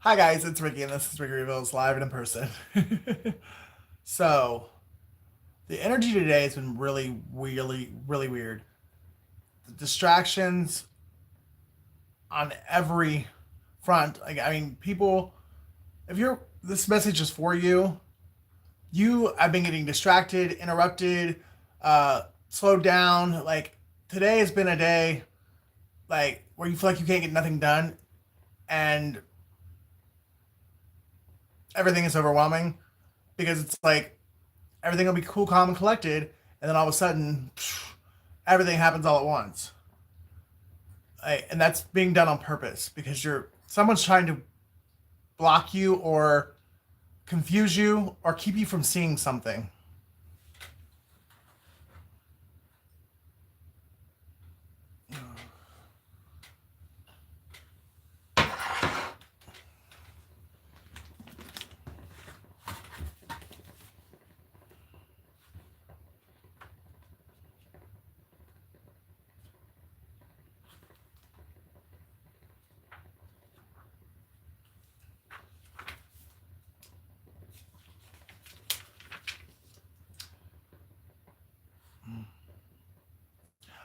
Hi guys, it's Ricky and this is Ricky Reveals live and in person. So, the energy today has been really weird. The distractions on every front. Like, I mean, people, if you're, this message is for you. You have been getting distracted, interrupted, slowed down. Like, today has been a day, like, where you feel like you can't get nothing done and everything is overwhelming because it's like everything will be cool, calm, and collected, and then all of a sudden, everything happens all at once. And that's being done on purpose because you're someone's trying to block you or confuse you or keep you from seeing something.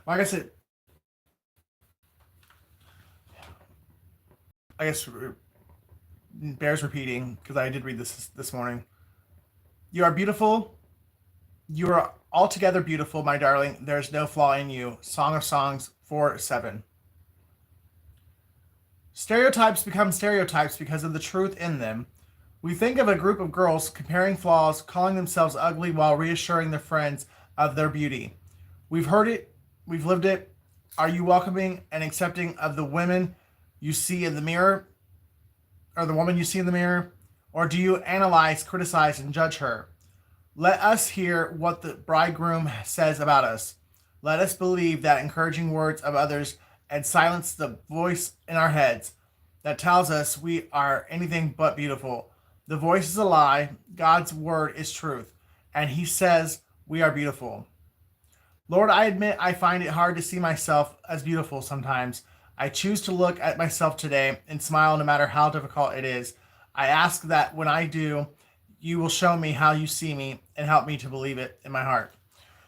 Like I said, I guess bears repeating because I did read this morning. You are beautiful. You are altogether beautiful, my darling. There is no flaw in you. Song of Songs 4:7. Stereotypes become stereotypes because of the truth in them. We think of a group of girls comparing flaws, calling themselves ugly while reassuring their friends of their beauty. We've heard it, we've lived it. Are you welcoming and accepting of the women you see in the mirror, or the woman you see in the mirror? Or do you analyze, criticize, and judge her? Let us hear what the bridegroom says about us. Let us believe that encouraging words of others and silence the voice in our heads that tells us we are anything but beautiful. The voice is a lie. God's word is truth. And he says we are beautiful. Lord, I admit I find it hard to see myself as beautiful sometimes. I choose to look at myself today and smile no matter how difficult it is. I ask that when I do, you will show me how you see me and help me to believe it in my heart.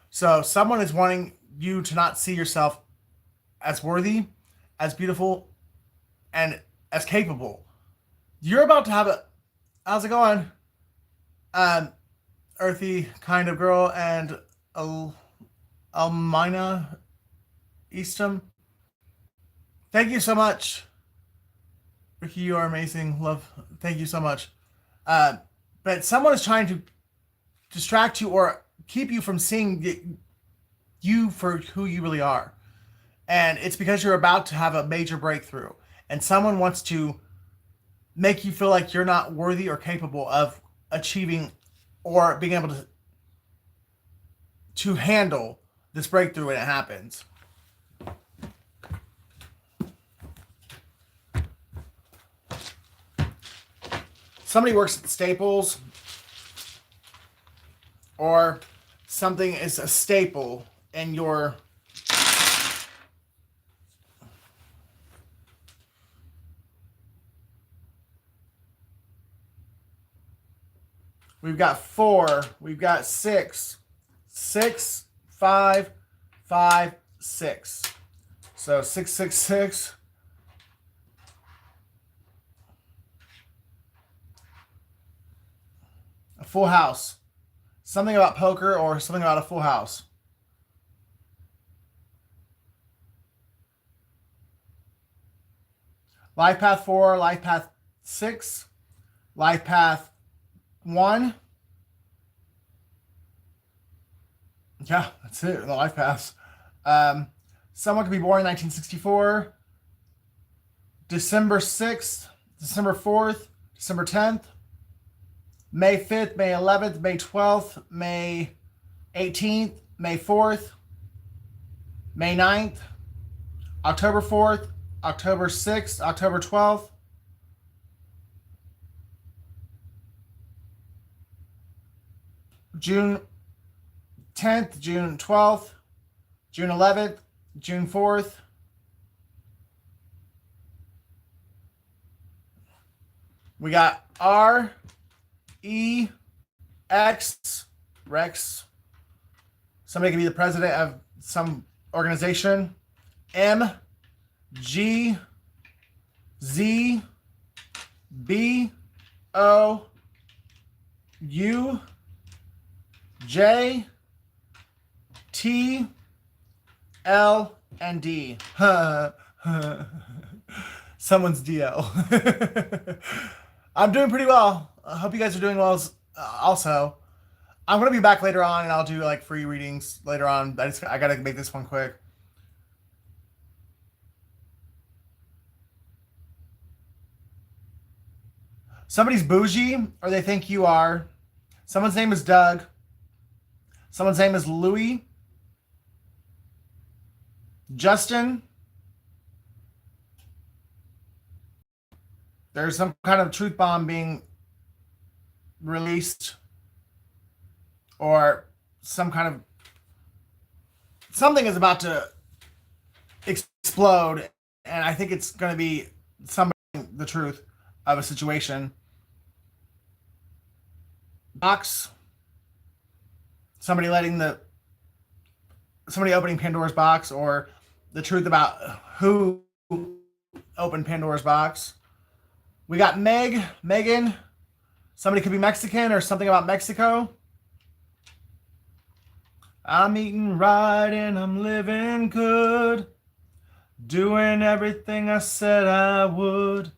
So, someone is wanting you to not see yourself as worthy, as beautiful, and as capable. You're about to have a, how's it going? Um, Earthy kind of girl and Almina Eastham. Thank you so much, Ricky. You are amazing. Love. Thank you so much. Uh, but someone is trying to distract you or keep you from seeing you for who you really are. And it's because you're about to have a major breakthrough. And someone wants to make you feel like you're not worthy or capable of achieving or being able to handle this breakthrough when it happens. Somebody works at Staples or something is a staple in your we've got four, we've got six, six, five, five, six. So 666. A full house. Something about poker or something about a full house. Life path 4, life path 6, life path 1. Yeah, that's it. The life paths. Um, Someone could be born in 1964, December 6th, December 4th, December 10th, May 5th, May 11th, May 12th, May 18th, May 4th, May 9th, October 4th, October 6th, October 12th, June 10th, June 12th, June 11th, June 4th, We got R E X, Rex. Somebody could be the president of some organization. M G Z B O U J T L and D. Someone's DL. I'm doing pretty well. I hope you guys are doing well also. I'm gonna be back later on and I'll do like free readings later on. I gotta make this one quick. Somebody's bougie or they think you are. Someone's name is Doug. Someone's name is Louis. Justin. There's some kind of truth bomb being released, or some kind of something is about to explode, and I think it's going to be somebody the truth of a situation. Box. Somebody opening Pandora's box, or the truth about who opened Pandora's box. We got Megan. Somebody could be Mexican or something about Mexico. I'm eating right and I'm living good. Doing everything I said I would.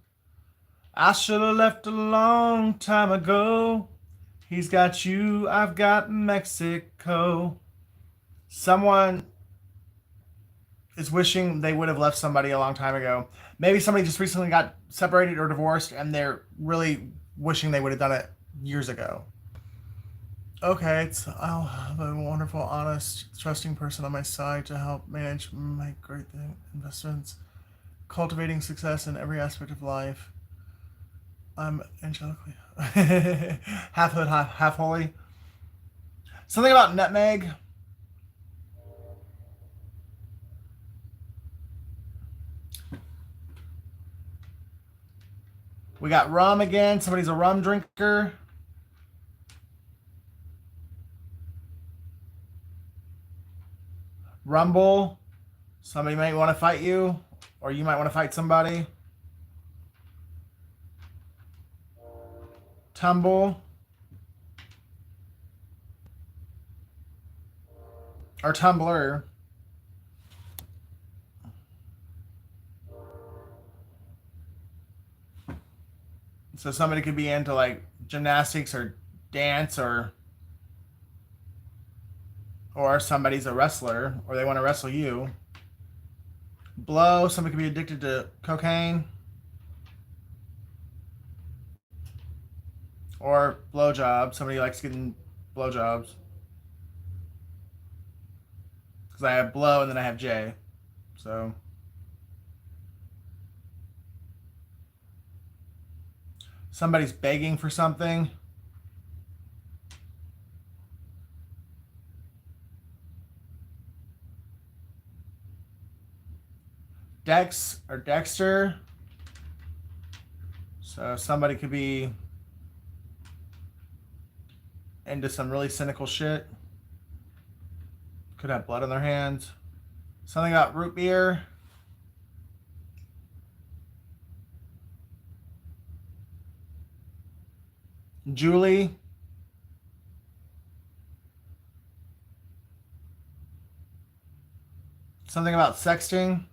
I should have left a long time ago. He's got you, I've got Mexico. Someone is wishing they would have left somebody a long time ago. Maybe somebody just recently got separated or divorced and they're really wishing they would have done it years ago. Okay, I'll have a wonderful, honest, trusting person on my side to help manage my great investments, cultivating success in every aspect of life. I'm angelically half hood, half holy. Something about nutmeg. We got rum again. Somebody's a rum drinker. Rumble. Somebody might want to fight you, or you might want to fight somebody. Tumble. Or Tumblr. So somebody could be into like gymnastics or dance, or somebody's a wrestler or they want to wrestle you. Blow. Somebody could be addicted to cocaine. Or blowjob. Somebody likes getting blowjobs. Because I have blow and then I have J. So somebody's begging for something. Dex or Dexter. So somebody could be into some really cynical shit. Could have blood on their hands. Something about root beer. Julie. Something about sexting.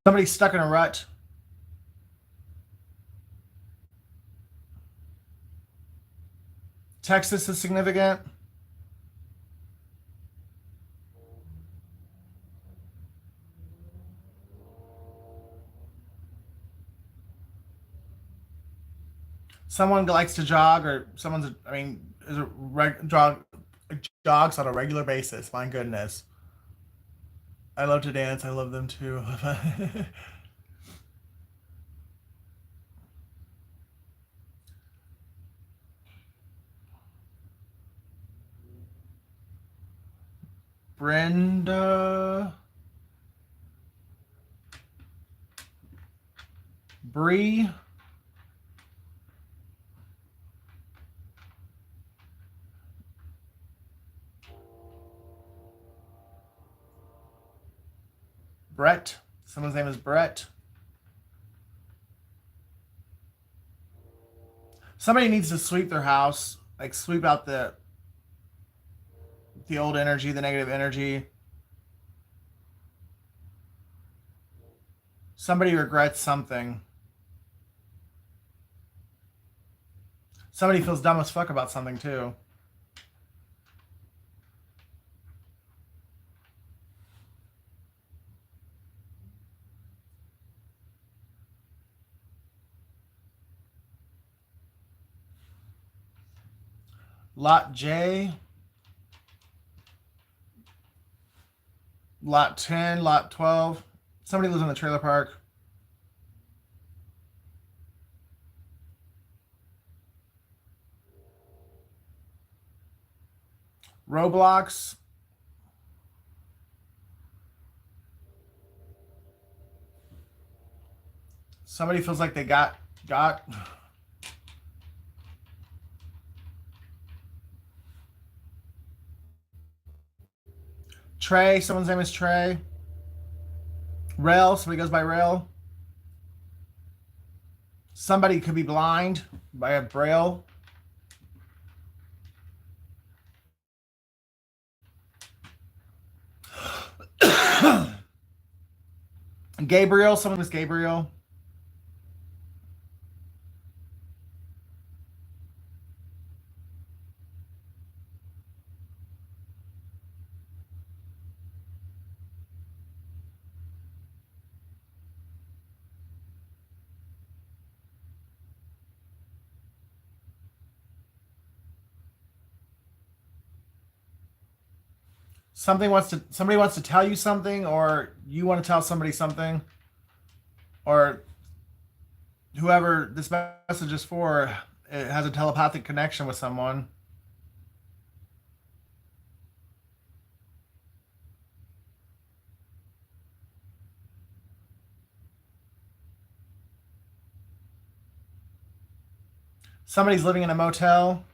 Somebody's stuck in a rut. Texas is significant. Someone likes to jog, or jogs on a regular basis. My goodness. I love to dance. I love them too. Brenda. Bree. Brett. Someone's name is Brett. Somebody needs to sweep their house, like sweep out the old energy, the negative energy. Somebody regrets something. Somebody feels dumb as fuck about something too. Lot J. Lot 10, lot 12. Somebody lives in the trailer park. Roblox. Somebody feels like they got. Trey. Someone's name is Trey. Rail. Somebody goes by Rail. Somebody could be blind by a braille. Gabriel. Someone was Gabriel. Somebody wants to tell you something, or you want to tell somebody something, or whoever this message is for, it has a telepathic connection with someone. Somebody's living in a motel.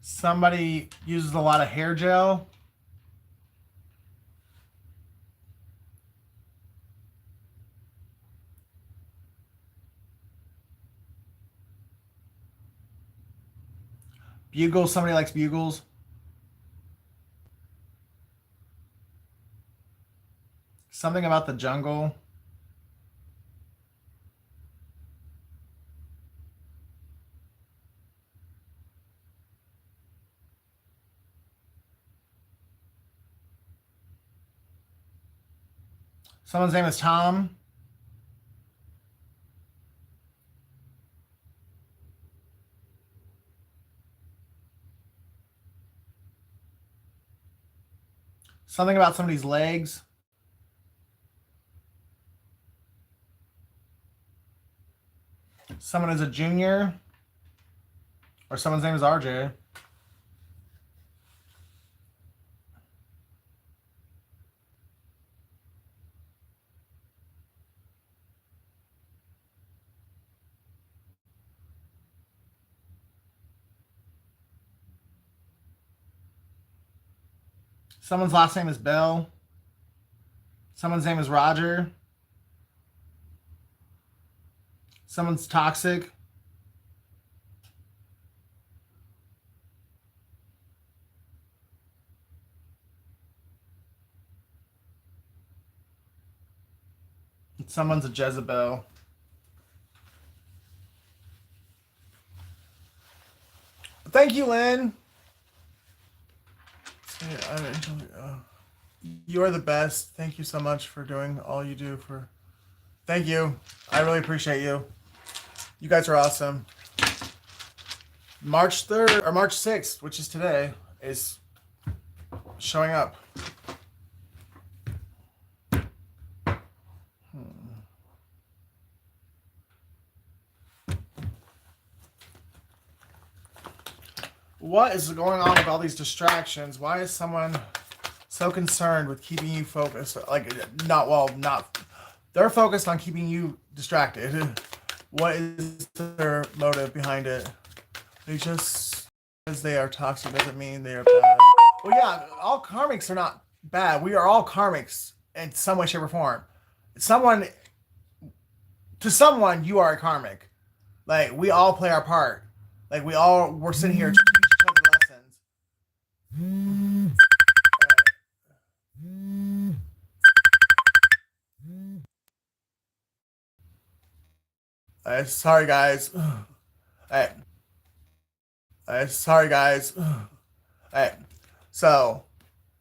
Somebody uses a lot of hair gel. Bugles. Somebody likes bugles. Something about the jungle. Someone's name is Tom. Something about somebody's legs. Someone is a junior. Or someone's name is RJ. Someone's last name is Bell. Someone's name is Roger. Someone's toxic. Someone's a Jezebel. Thank you, Lynn. You are the best. Thank you so much for doing all you do for. Thank you. I really appreciate you. You guys are awesome. March 3rd or March 6th, which is today, is showing up. What is going on with all these distractions? Why is someone so concerned with keeping you focused? Like, they're focused on keeping you distracted. What is their motive behind it? They just, because they are toxic doesn't mean they are bad. Well, yeah, all karmics are not bad. We are all karmics in some way, shape, or form. To someone, you are a karmic. Like, we all play our part. Like, we're sitting here to teach each other lessons. Sorry, guys. Sorry, guys. So,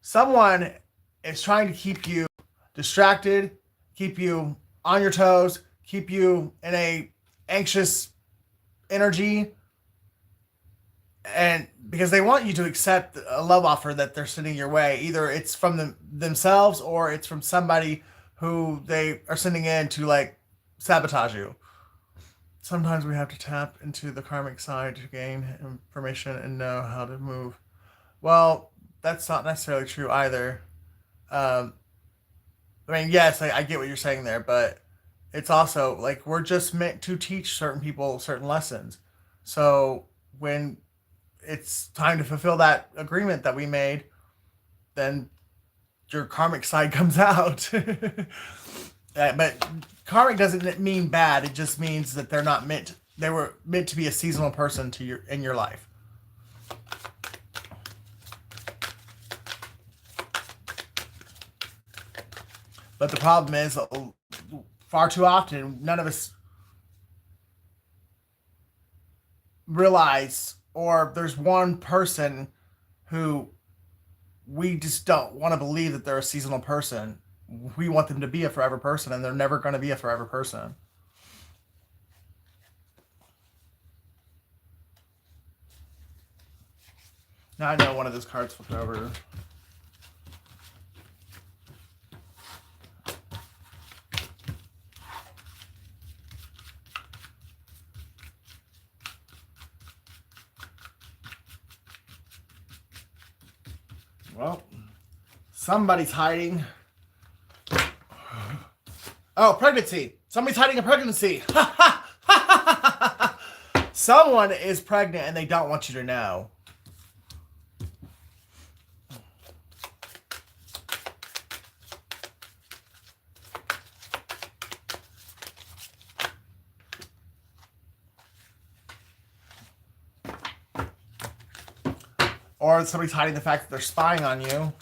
someone is trying to keep you distracted, keep you on your toes, keep you in a anxious energy, and because they want you to accept a love offer that they're sending your way. Either it's from themselves or it's from somebody who they are sending in to like sabotage you. Sometimes we have to tap into the karmic side to gain information and know how to move. Well, that's not necessarily true either. I mean, yes, I get what you're saying there, but it's also like we're just meant to teach certain people certain lessons. So when it's time to fulfill that agreement that we made, then your karmic side comes out. But karmic doesn't mean bad. It just means that they were meant to be a seasonal person in your life. But the problem is, far too often, none of us realize, or there's one person who we just don't want to believe that they're a seasonal person. We want them to be a forever person, and they're never going to be a forever person. Now I know one of those cards flipped over. Well, somebody's hiding. Oh, pregnancy. Somebody's hiding a pregnancy. Someone is pregnant and they don't want you to know. Or somebody's hiding the fact that they're spying on you.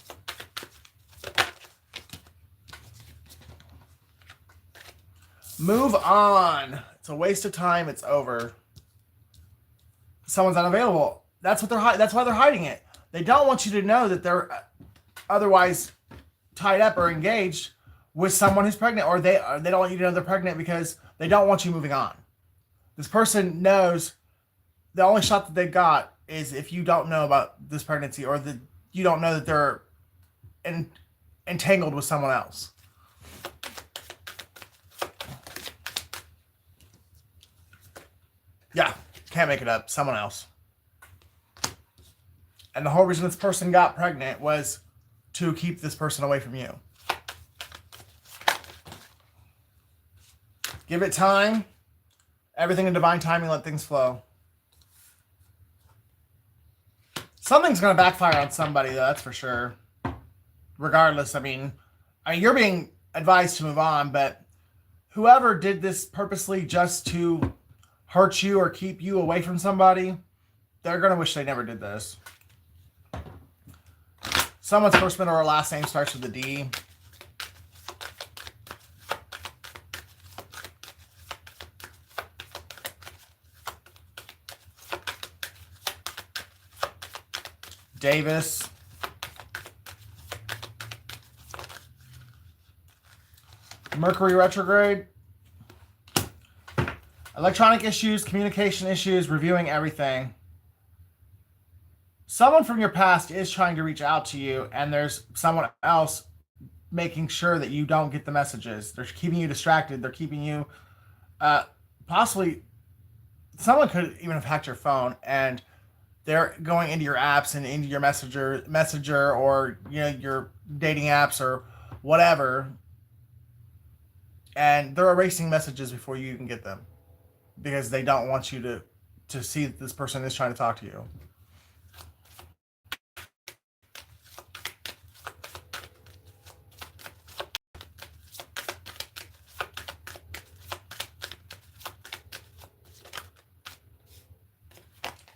Move on. It's a waste of time. It's over. Someone's unavailable. That's why they're hiding it. They don't want you to know that they're otherwise tied up or engaged with someone who's pregnant, or they don't want you to know they're pregnant because they don't want you moving on. This person knows the only shot that they've got is if you don't know about this pregnancy, or that you don't know that they're entangled with someone else. Yeah, can't make it up. Someone else. And the whole reason this person got pregnant was to keep this person away from you. Give it time. Everything in divine timing, let things flow. Something's going to backfire on somebody, though, that's for sure. Regardless, I mean, you're being advised to move on, but whoever did this purposely just to hurt you or keep you away from somebody, they're going to wish they never did this. Someone's first, middle, or last name starts with a D. Davis. Mercury retrograde. Electronic issues, communication issues, reviewing everything. Someone from your past is trying to reach out to you, and there's someone else making sure that you don't get the messages. They're keeping you distracted. They're keeping you, possibly, someone could even have hacked your phone, and they're going into your apps and into your messenger, or your dating apps or whatever, and they're erasing messages before you even get them because they don't want you to see that this person is trying to talk to you.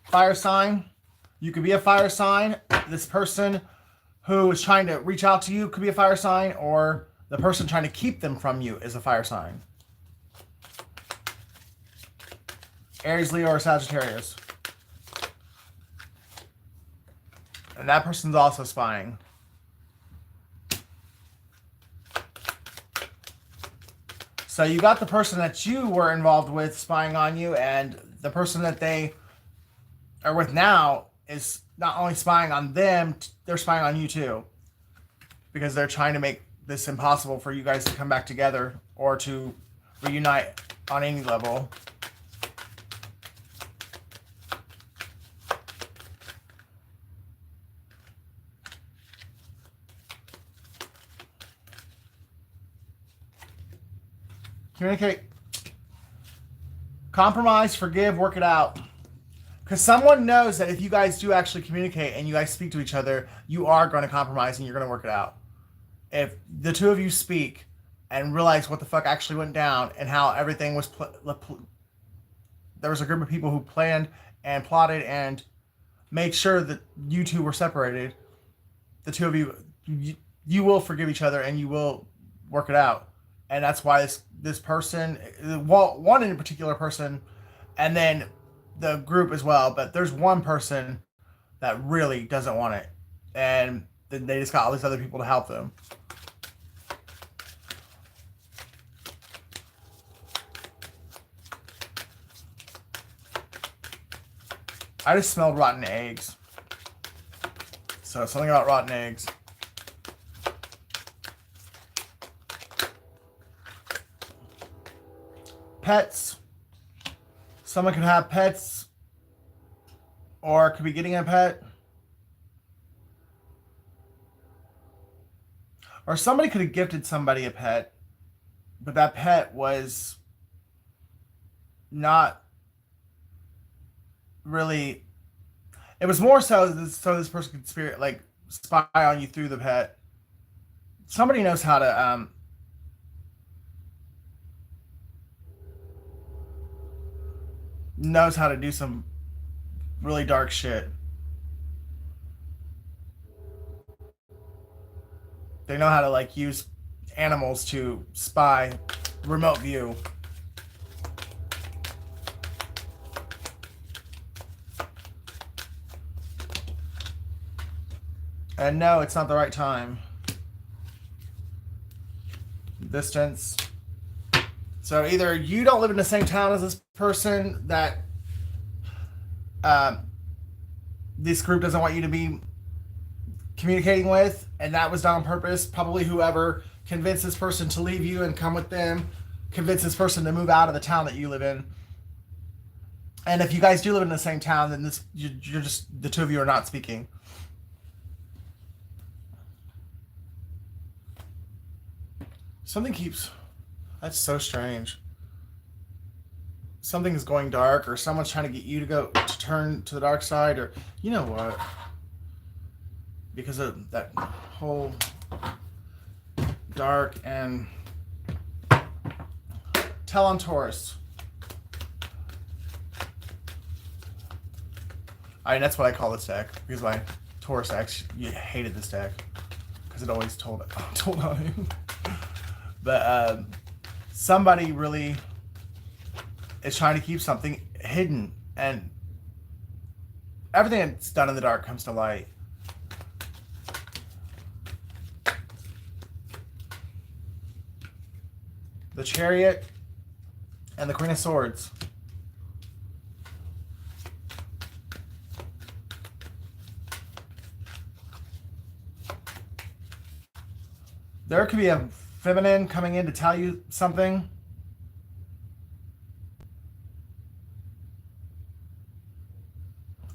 Fire sign. You could be a fire sign. This person who is trying to reach out to you could be a fire sign, or the person trying to keep them from you is a fire sign. Aries, Leo, or Sagittarius. And that person's also spying. So you got the person that you were involved with spying on you, and the person that they are with now is not only spying on them, they're spying on you too. Because they're trying to make this impossible for you guys to come back together or to reunite on any level. Communicate. Compromise, forgive, work it out. Because someone knows that if you guys do actually communicate and you guys speak to each other, you are going to compromise and you're going to work it out. If the two of you speak and realize what the fuck actually went down and how everything was... there was a group of people who planned and plotted and made sure that you two were separated. The two of you will forgive each other and you will work it out. And that's why this person... well, one in particular person, and then the group as well, but there's one person that really doesn't want it, and they just got all these other people to help them. I just smelled rotten eggs, so something about rotten eggs. Pets. Someone could have pets, or could be getting a pet. Or somebody could have gifted somebody a pet, but that pet was not really... It was more so this person could spy on you through the pet. Somebody knows how to... knows how to do some really dark shit. They know how to use animals to spy, remote view. And no, it's not the right time. Distance. So either you don't live in the same town as this person that this group doesn't want you to be communicating with, and that was done on purpose. Probably whoever convinced this person to leave you and come with them convinced this person to move out of the town that you live in. And if you guys do live in the same town, then you're just, the two of you are not speaking. Something keeps... That's so strange. Something is going dark, or someone's trying to get you to turn to the dark side, or you know what? Because of that whole dark and... Tell on Taurus. That's what I call this deck, because my Taurus ex hated this deck because it always told on him. But somebody really is trying to keep something hidden, and everything that's done in the dark comes to light. the Chariot, and the Queen of Swords. There could be a feminine coming in to tell you something.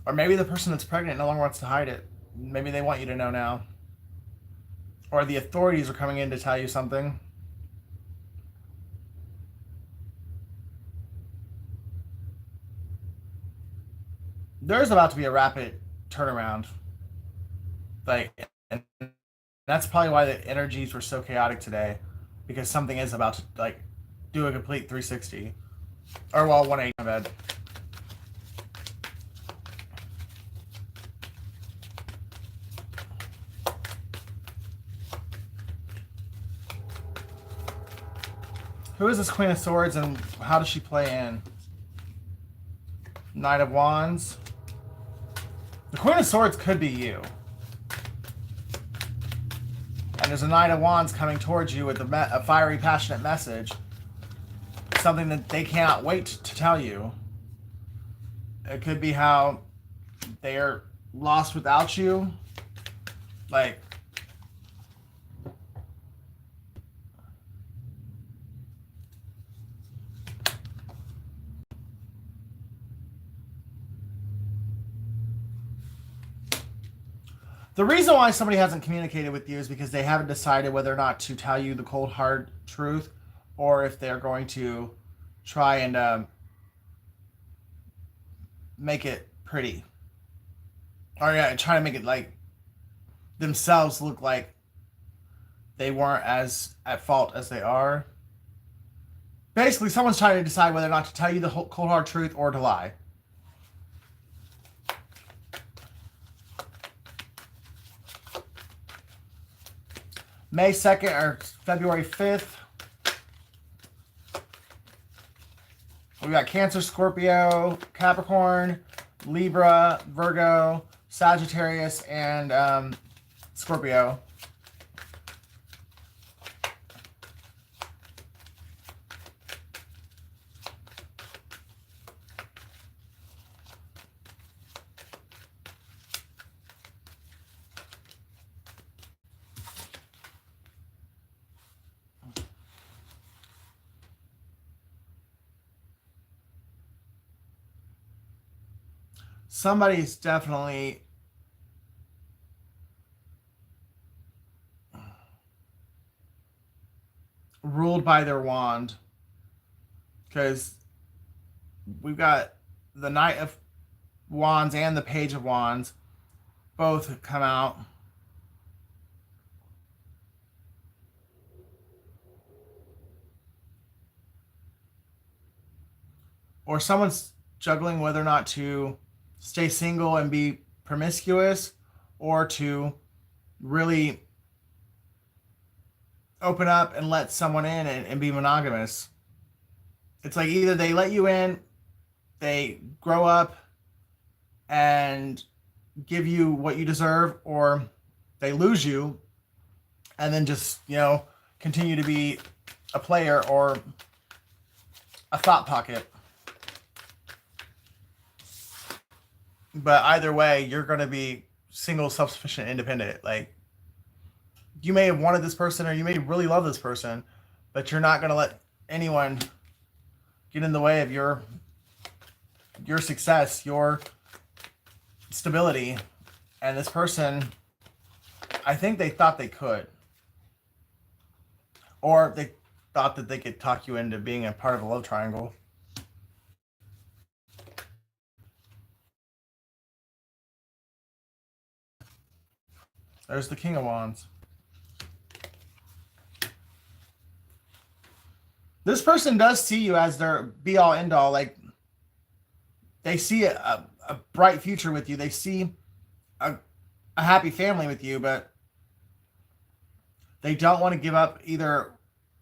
Or maybe the person that's pregnant no longer wants to hide it. Maybe they want you to know now. Or the authorities are coming in to tell you something. There's about to be a rapid turnaround. And that's probably why the energies were so chaotic today. Because something is about to do a complete 360. Or 180, my bad. Who is this Queen of Swords and how does she play in? Knight of Wands. The Queen of Swords could be you. And there's a Knight of Wands coming towards you with a fiery, passionate message. Something that they cannot wait to tell you. It could be how they are lost without you. The reason why somebody hasn't communicated with you is because they haven't decided whether or not to tell you the cold, hard truth, or if they're going to try and make it pretty. Or try to make it themselves look like they weren't as at fault as they are. Basically, someone's trying to decide whether or not to tell you the cold, hard truth or to lie. May 2nd or February 5th. We got Cancer, Scorpio, Capricorn, Libra, Virgo, Sagittarius, and Scorpio. Somebody's definitely ruled by their wand, because we've got the Knight of Wands and the Page of Wands both come out. Or someone's juggling whether or not to stay single and be promiscuous, or to really open up and let someone in and be monogamous. It's like either they let you in, they grow up and give you what you deserve, or they lose you and then just, continue to be a player or a thought pocket. But either way, you're going to be single, self-sufficient, independent. You may have wanted this person, or you may really love this person, but you're not going to let anyone get in the way of your success, your stability. And this person, I think they thought they could. Or they thought that they could talk you into being a part of a love triangle. There's the King of Wands. This person does see you as their be-all, end-all. They see a bright future with you. They see a happy family with you, but they don't want to give up either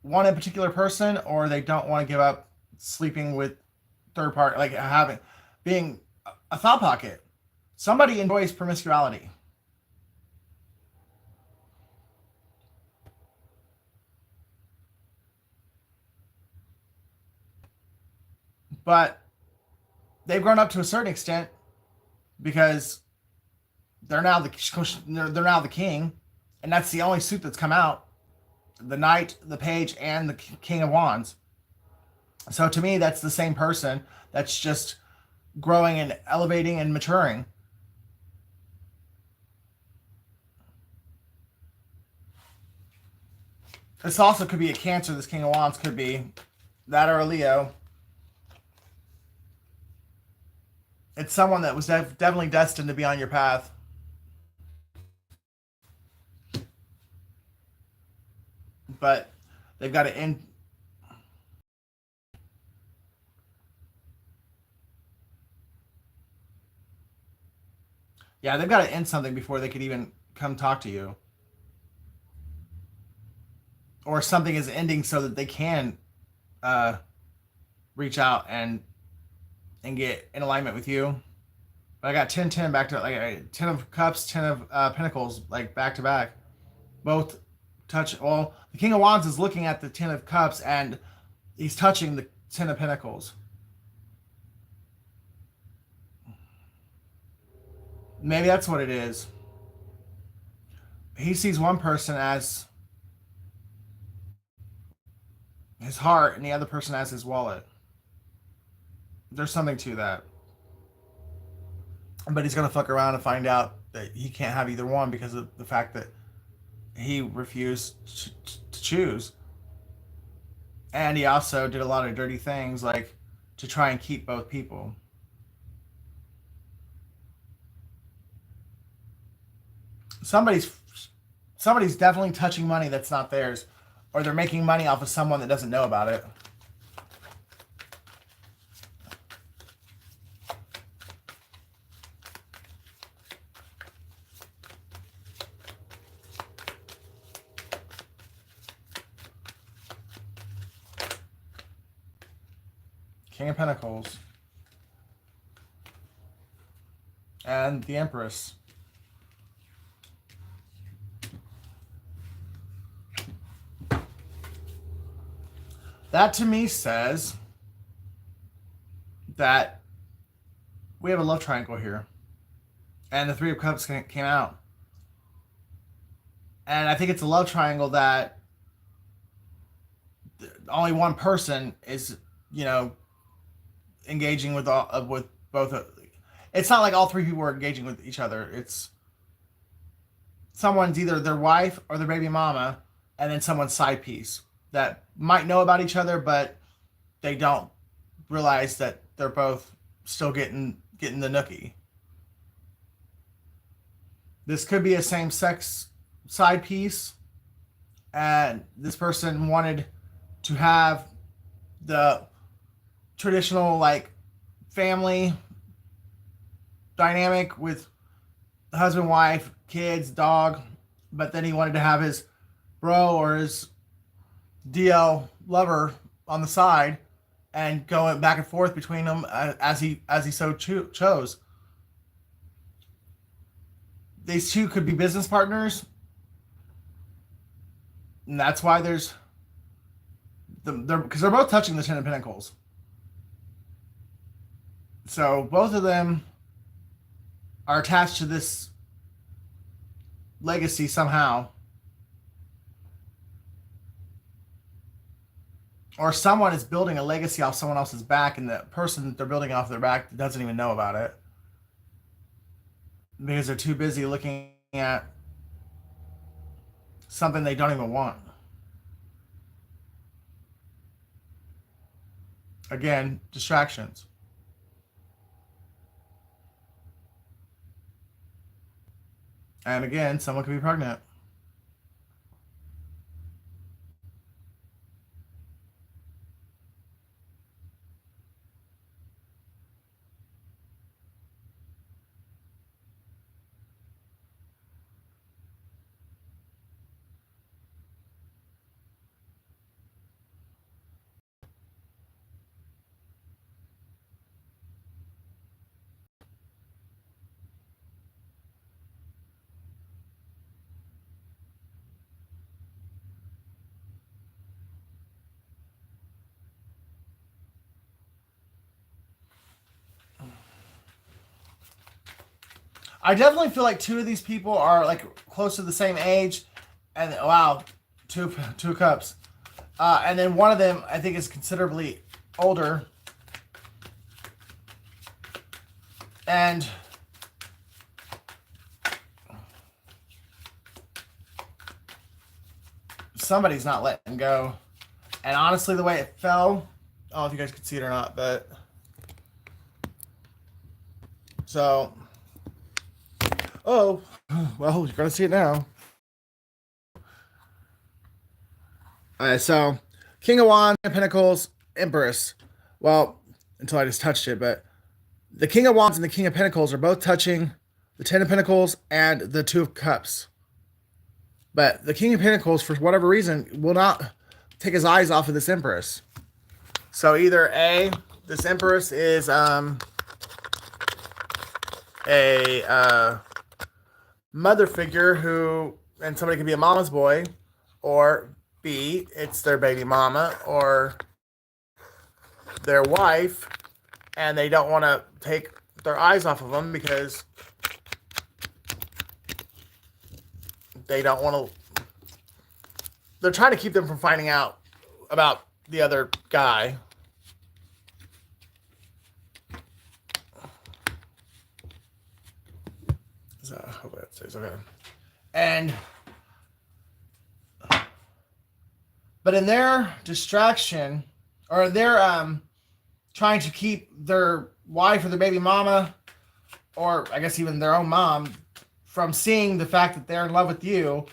one particular person, or they don't want to give up sleeping with third party, being a thought pocket. Somebody enjoys promiscuity. but they've grown up to a certain extent because they're now they're now the king, and that's the only suit that's come out: the Knight, the Page, and the King of Wands. So to me, that's the same person that's just growing and elevating and maturing. This also could be a Cancer. This King of Wands could be that, or a Leo. It's someone that was definitely destined to be on your path. But they've got to end. Yeah, they've got to end something before they could even come talk to you. Or something is ending so that they can uh, reach out and get in alignment with you. But I got 10 10 back to like 10 of Cups, 10 of Pentacles, like back to back. Both touch. Well, the King of Wands is looking at the 10 of Cups and he's touching the 10 of Pentacles. Maybe that's what it is. He sees one person as his heart and the other person as his wallet. There's something to that. But he's going to fuck around and find out that he can't have either one because of the fact that he refused to choose. And he also did a lot of dirty things, like to try and keep both people. Somebody's definitely touching money that's not theirs, or they're making money off of someone that doesn't know about it. King of Pentacles. And the Empress. That to me says that we have a love triangle here. And the Three of Cups came out. And I think it's a love triangle that only one person is, engaging with both. It's not like all three people are engaging with each other. It's someone's either their wife or their baby mama, and then someone's side piece that might know about each other, but they don't realize that they're both still getting the nookie. This could be a same-sex side piece, and this person wanted to have the traditional like family dynamic with husband, wife, kids, dog, but then he wanted to have his bro or his DL lover on the side and going back and forth between them as he so chose. These two could be business partners, and that's why because they're both touching the 10 of Pentacles. So both of them are attached to this legacy somehow. Or someone is building a legacy off someone else's back, and the person that they're building off their back doesn't even know about it because they're too busy looking at something they don't even want. Again, distractions. And again, someone could be pregnant. I definitely feel like two of these people are like close to the same age, and wow, two cups, and then one of them I think is considerably older, and somebody's not letting go. And honestly, the way it fell, I don't know if you guys could see it or not, but so, oh, well, you're gonna see it now. So King of Wands, Pentacles, Empress. Well, until I just touched it, but the King of Wands and the King of Pentacles are both touching the Ten of Pentacles and the Two of Cups. But the King of Pentacles, for whatever reason, will not take his eyes off of this Empress. So either A, this Empress is a mother figure who, and somebody can be a mama's boy, or B, it's their baby mama or their wife, and they don't want to take their eyes off of them because they don't want to. They're trying to keep them from finding out about the other guy. So hopefully that stays okay. And but in their distraction, or they're trying to keep their wife or their baby mama, or I guess even their own mom, from seeing the fact that they're in love with you,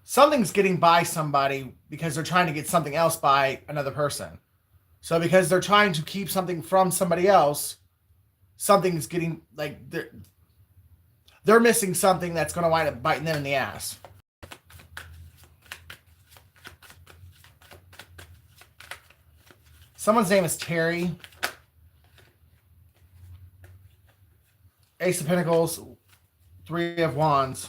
something's getting by somebody because they're trying to get something else by another person. So because they're trying to keep something from somebody else, something's getting, like, they're missing something that's going to wind up biting them in the ass. Someone's name is Terry. Ace of Pentacles, Three of Wands.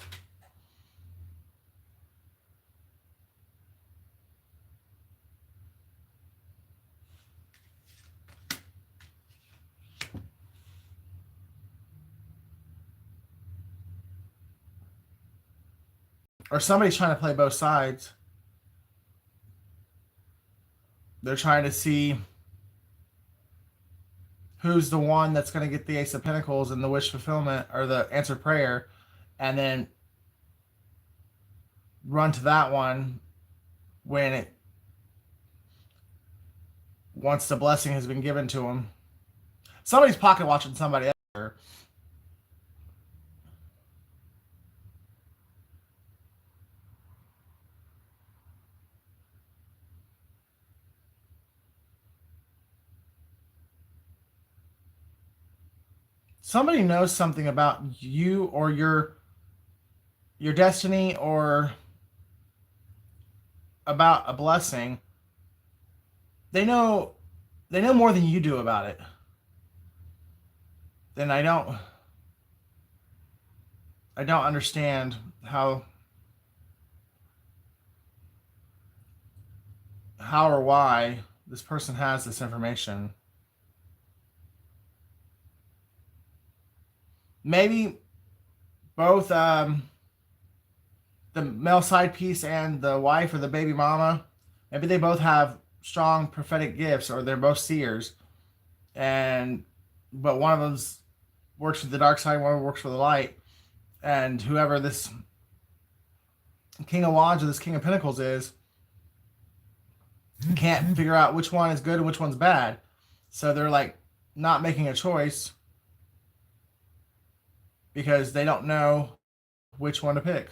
Or somebody's trying to play both sides. They're trying to see who's the one that's going to get the Ace of Pentacles and the wish fulfillment or the answered prayer, and then run to that one once the blessing has been given to them. Somebody's pocket watching somebody else. Somebody knows something about you or your destiny, or about a blessing. They know more than you do about it. Then I don't understand how or why this person has this information. Maybe both the male side piece and the wife or the baby mama, maybe they both have strong prophetic gifts, or they're both seers, but one of them works with the dark side, one of them works for the light, and whoever this King of Wands or this King of Pentacles is can't figure out which one is good and which one's bad, so they're like not making a choice because they don't know which one to pick.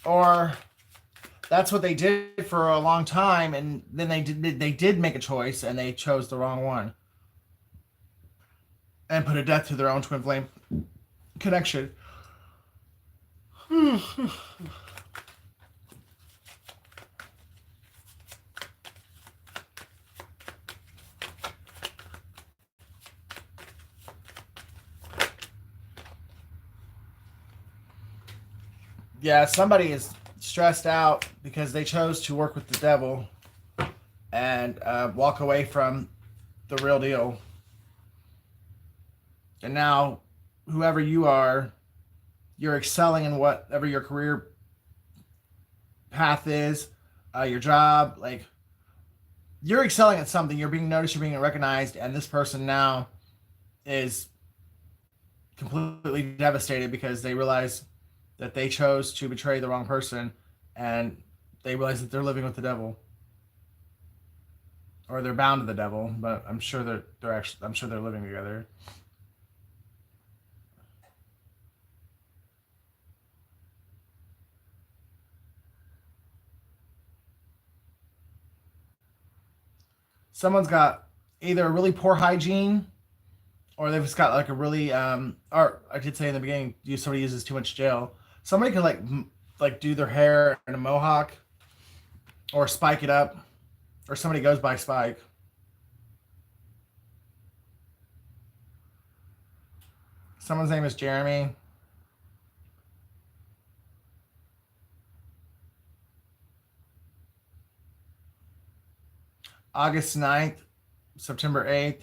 Or that's what they did for a long time, and then they did make a choice, and they chose the wrong one and put a death to their own twin flame connection. Yeah, somebody is stressed out because they chose to work with the devil and walk away from the real deal. And now, whoever you are, you're excelling in whatever your career path is, your job. Like, you're excelling at something. You're being noticed. You're being recognized. And this person now is completely devastated because they realize that they chose to betray the wrong person, and they realize that they're living with the devil, or they're bound to the devil. But I'm sure they're actually, I'm sure they're living together. Someone's got either a really poor hygiene, or they've just got like a really or I did say in the beginning, somebody uses too much gel. Somebody could like do their hair in a mohawk or spike it up, or somebody goes by Spike. Someone's name is Jeremy. August 9th, September 8th,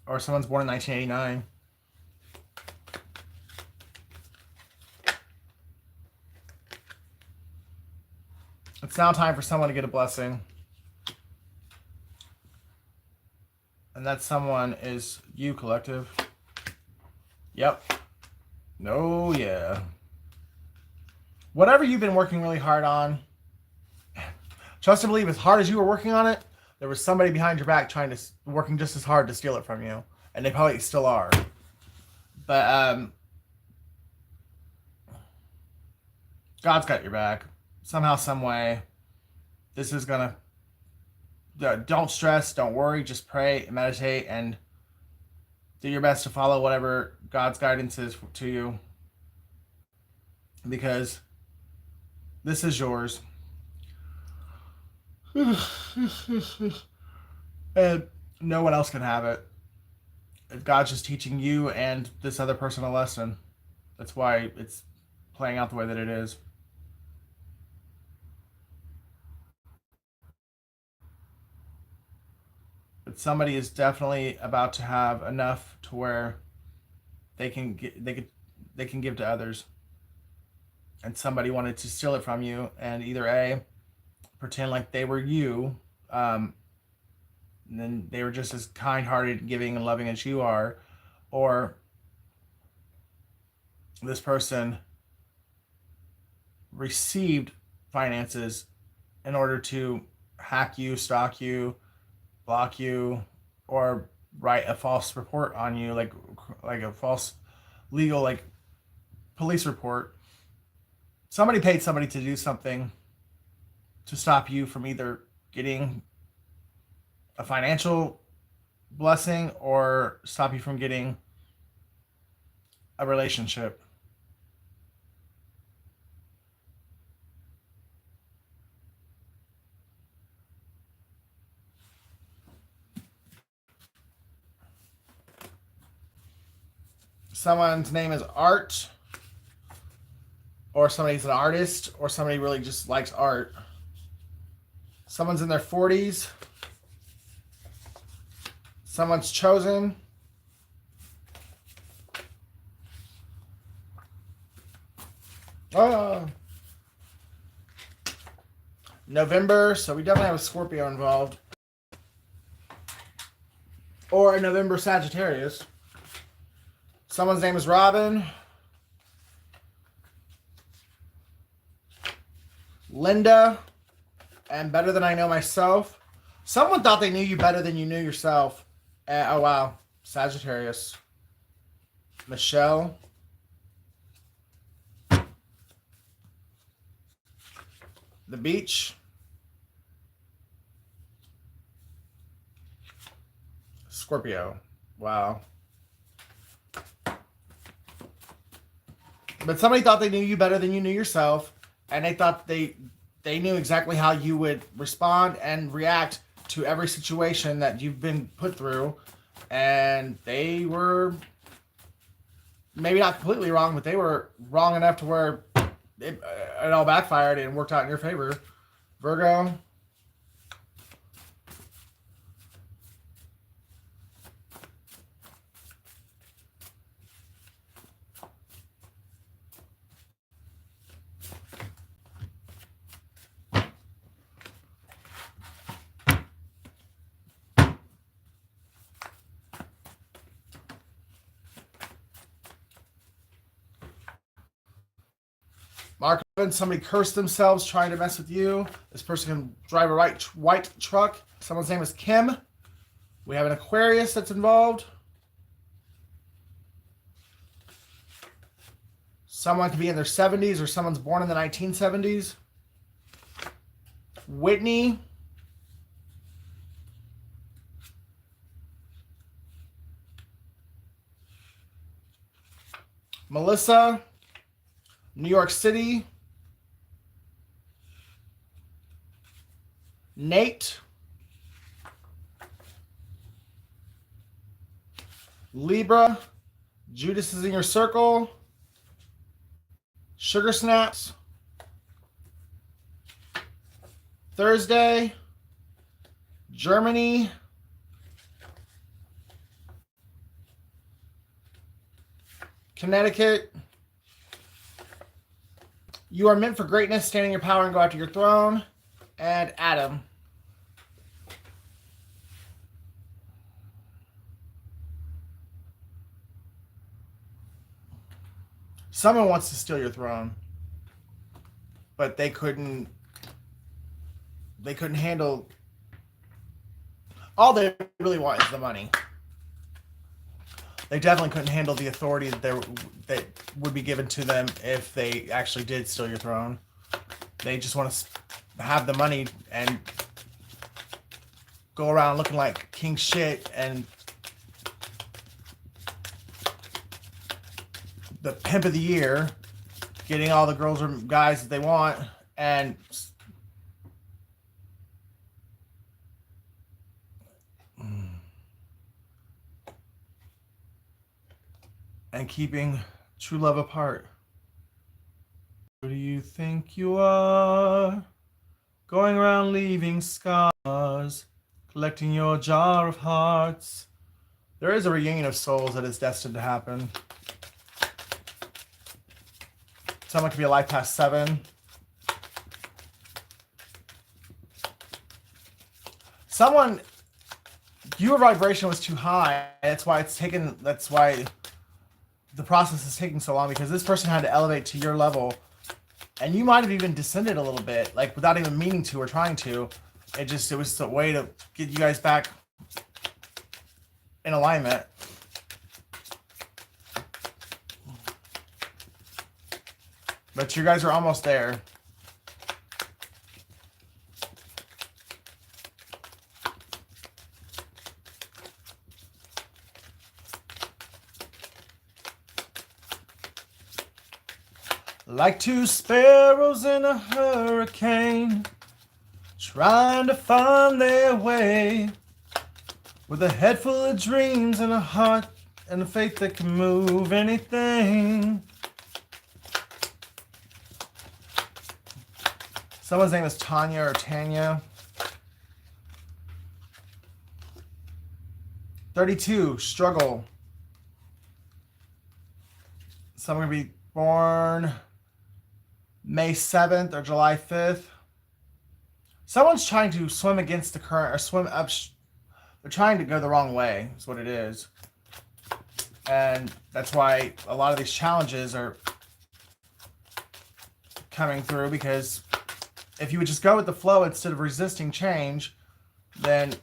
or someone's born in 1989. It's now time for someone to get a blessing. And that someone is you, collective. Yep. No, yeah. Whatever you've been working really hard on, trust and believe, as hard as you were working on it, there was somebody behind your back working just as hard to steal it from you. And they probably still are. But God's got your back. Somehow, some way. This is gonna, don't stress, don't worry, just pray, meditate, and do your best to follow whatever God's guidance is to you, because this is yours. And no one else can have it. God's just teaching you and this other person a lesson. That's why it's playing out the way that it is. But somebody is definitely about to have enough to where they can give to others. And somebody wanted to steal it from you, and either A, pretend like they were you, and then they were just as kind-hearted, giving, and loving as you are, or this person received finances in order to hack you, stalk you, block you, or write a false report on you, like a false legal, like, police report. Somebody paid somebody to do something to stop you from either getting a financial blessing or stop you from getting a relationship. Someone's name is Art, or somebody's an artist, or somebody really just likes art. Someone's in their 40s. Someone's chosen. November, so we definitely have a Scorpio involved. Or a November Sagittarius. Someone's name is Robin. Linda. And Better Than I Know Myself. Someone thought they knew you better than you knew yourself. Oh, wow. Sagittarius. Michelle. The Beach. Scorpio. Wow. But somebody thought they knew you better than you knew yourself, and they thought they knew exactly how you would respond and react to every situation that you've been put through, and they were maybe not completely wrong, but they were wrong enough to where it all backfired and worked out in your favor. Virgo. Mark Evans, somebody cursed themselves trying to mess with you. This person can drive a white truck. Someone's name is Kim. We have an Aquarius that's involved. Someone could be in their 70s or someone's born in the 1970s. Whitney. Melissa. New York City. Nate. Libra. Judas is in your circle. Sugar Snaps. Thursday. Germany. Connecticut. You are meant for greatness. Stand in your power and go after your throne. And Adam. Someone wants to steal your throne, but they couldn't handle. All they really want is the money. They definitely couldn't handle the authority that would be given to them if they actually did steal your throne. They just want to have the money and go around looking like king shit and the pimp of the year, getting all the girls or guys that they want, and keeping true love apart. Who do you think you are? Going around leaving scars, collecting your jar of hearts. There is a reunion of souls that is destined to happen. Someone could be a life past 7. Someone, your vibration was too high. That's why the process is taking so long, because this person had to elevate to your level. And you might have even descended a little bit, like without even meaning to or trying to. It was a way to get you guys back in alignment. But you guys are almost there. Like two sparrows in a hurricane, trying to find their way, with a head full of dreams and a heart and a faith that can move anything. Someone's name is Tanya or Tanya. 32, struggle. Someone gonna be born May 7th or July 5th. Someone's trying to swim against the current or swim up. They're trying to go the wrong way, is what it is. And that's why a lot of these challenges are coming through, because if you would just go with the flow instead of resisting change, then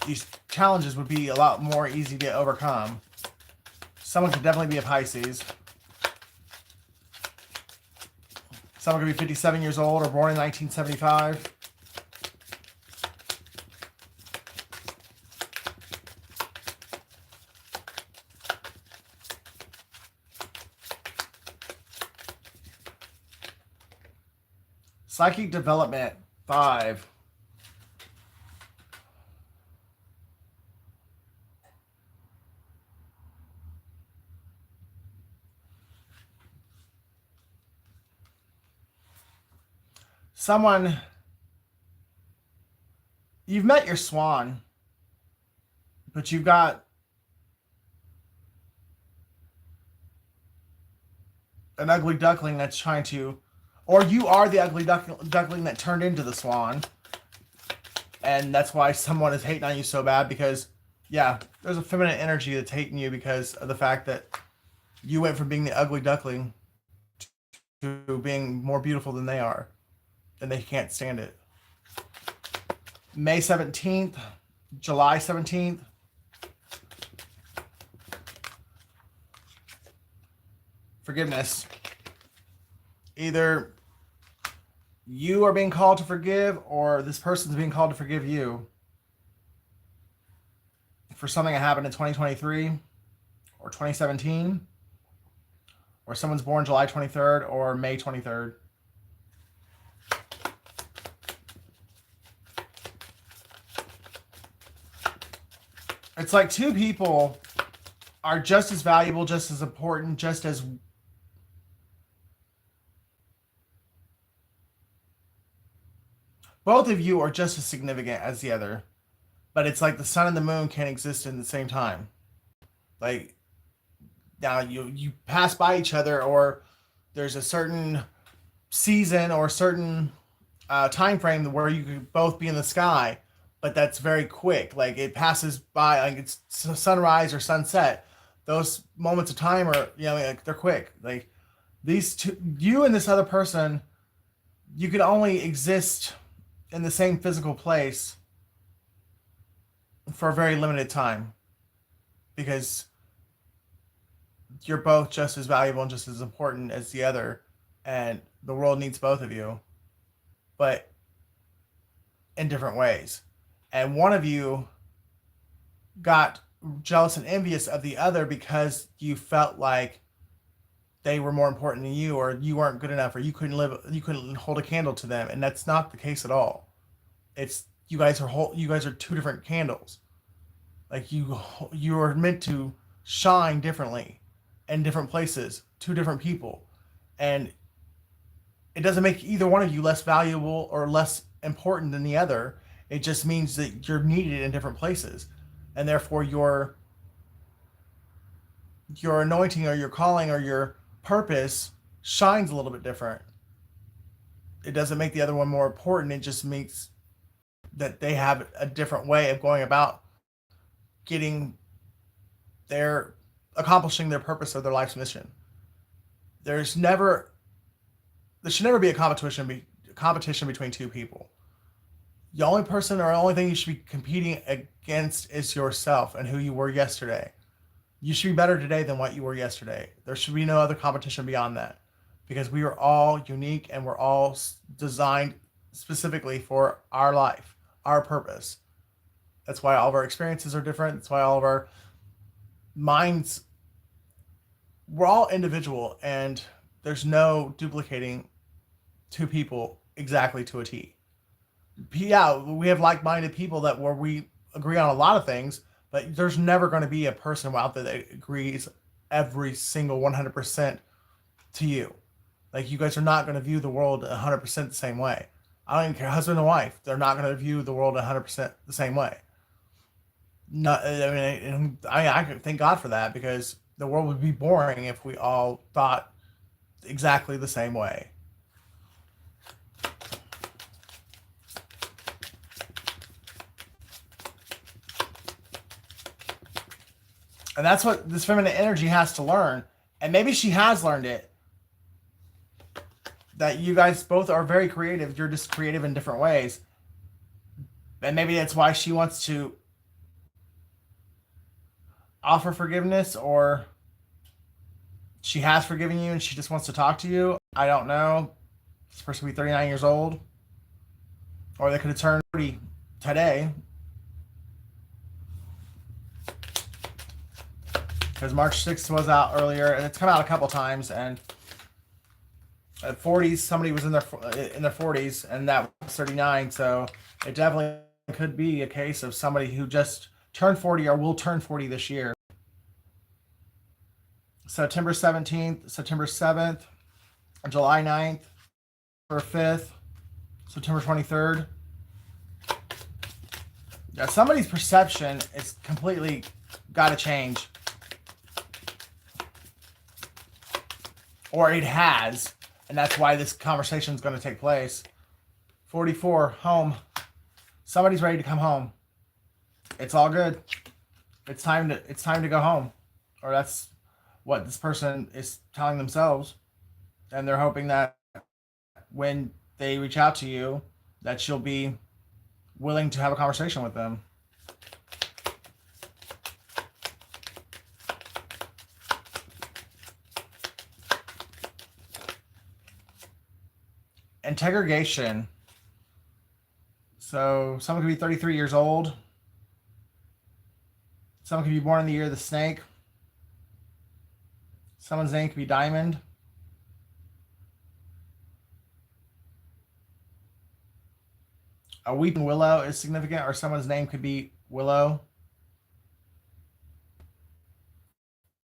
these challenges would be a lot more easy to overcome. Someone could definitely be a Pisces. Someone could be 57 years old or born in 1975. Psychic development, 5. someone, you've met your swan, but you've got an ugly duckling that's trying to, or you are the ugly duckling that turned into the swan. And that's why someone is hating on you so bad, because, yeah, there's a feminine energy that's hating you because of the fact that you went from being the ugly duckling to being more beautiful than they are. And they can't stand it. May 17th, July 17th. Forgiveness. Either you are being called to forgive, or this person's being called to forgive you for something that happened in 2023 or 2017, or someone's born July 23rd or May 23rd. It's like two people are just as valuable, just as important, just as both of you are just as significant as the other, but it's like the sun and the moon can't exist in the same time. Like, now you pass by each other, or there's a certain season or a certain time frame where you could both be in the sky, but that's very quick. Like, it passes by, like it's sunrise or sunset. Those moments of time are, like, they're quick. Like, these two, you and this other person, you can only exist in the same physical place for a very limited time, because you're both just as valuable and just as important as the other, and the world needs both of you, but in different ways. And one of you got jealous and envious of the other because you felt like they were more important than you, or you weren't good enough, or you couldn't hold a candle to them. And that's not the case at all. It's you guys are two different candles. Like, you are meant to shine differently in different places, two different people. And it doesn't make either one of you less valuable or less important than the other. It just means that you're needed in different places, and therefore your anointing or your calling or your purpose shines a little bit different. It doesn't make the other one more important. It just makes that they have a different way of going about accomplishing their purpose or their life's mission. There should never be a competition between two people. The only person or the only thing you should be competing against is yourself and who you were yesterday. You should be better today than what you were yesterday. There should be no other competition beyond that, because we are all unique and we're all designed specifically for our life, our purpose. That's why all of our experiences are different. That's why all of our minds, we're all individual, and there's no duplicating two people exactly to a T. Yeah, we have like-minded people where we agree on a lot of things, but there's never going to be a person out there that agrees every single 100% to you. Like, you guys are not going to view the world 100% the same way. I don't even care, husband and wife, they're not going to view the world 100% the same way. Not, I mean, I could thank God for that, because the world would be boring if we all thought exactly the same way. And that's what this feminine energy has to learn. And maybe she has learned it. That you guys both are very creative. You're just creative in different ways. And maybe that's why she wants to offer forgiveness, or she has forgiven you and she just wants to talk to you. I don't know. This person could be 39 years old. Or they could have turned 40 today. Because March 6th was out earlier, and it's come out a couple times, and at 40s, somebody was in their 40s, and that was 39, so it definitely could be a case of somebody who just turned 40 or will turn 40 this year. September 17th, September 7th, July 9th, or 5th, September 23rd. Yeah, somebody's perception is completely got to change. Or it has, and that's why this conversation is going to take place. 44, home. Somebody's ready to come home. It's all good. It's time to go home. Or that's what this person is telling themselves. And they're hoping that when they reach out to you, that you'll be willing to have a conversation with them. Integration. So someone could be 33 years old. Someone could be born in the year of the snake. Someone's name could be Diamond. A weeping willow is significant, or someone's name could be Willow.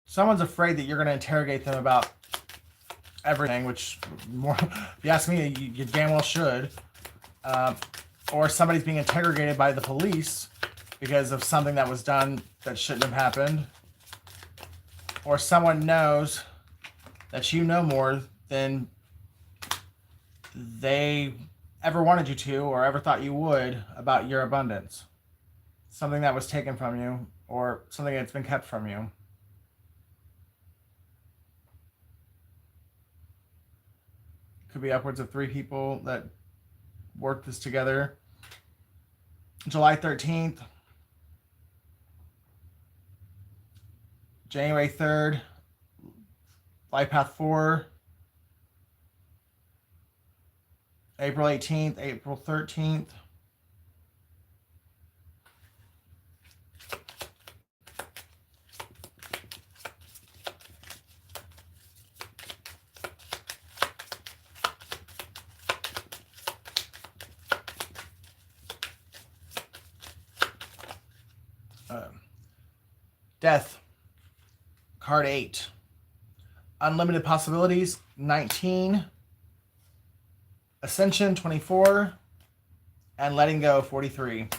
Someone's afraid that you're going to interrogate them about everything, which, more, if you ask me, you damn well should. Or somebody's being interrogated by the police because of something that was done that shouldn't have happened. Or someone knows that you know more than they ever wanted you to or ever thought you would about your abundance. Something that was taken from you or something that's been kept from you. Could be upwards of 3 people that work this together. July 13th. January 3rd. Life Path 4. April 18th. April 13th. Death, card 8. Unlimited possibilities, 19. Ascension, 24. And letting go, 43.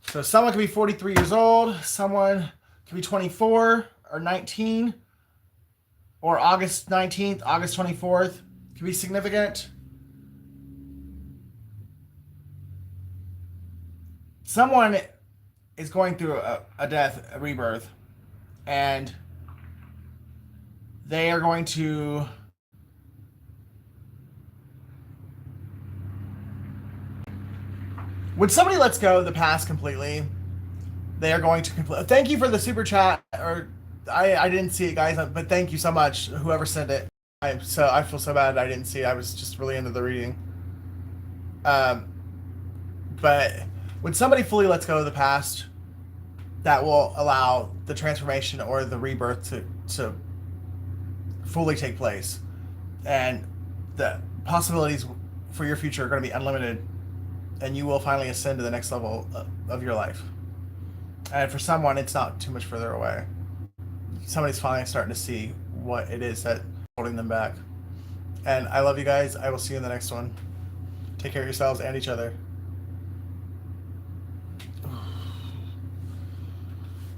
So someone could be 43 years old. Someone could be 24 or 19. Or August 19th, August 24th. Could be significant. Someone is going through a death, a rebirth, and they are going to when somebody lets go of the past completely, they are going to complete. Thank you for the super chat, or I didn't see it, guys, but thank you so much, whoever sent it. I feel so bad I didn't see it. I was just really into the reading. But when somebody fully lets go of the past, that will allow the transformation or the rebirth to fully take place. And the possibilities for your future are going to be unlimited. And you will finally ascend to the next level of your life. And for someone, it's not too much further away. Somebody's finally starting to see what it is that's holding them back. And I love you guys. I will see you in the next one. Take care of yourselves and each other.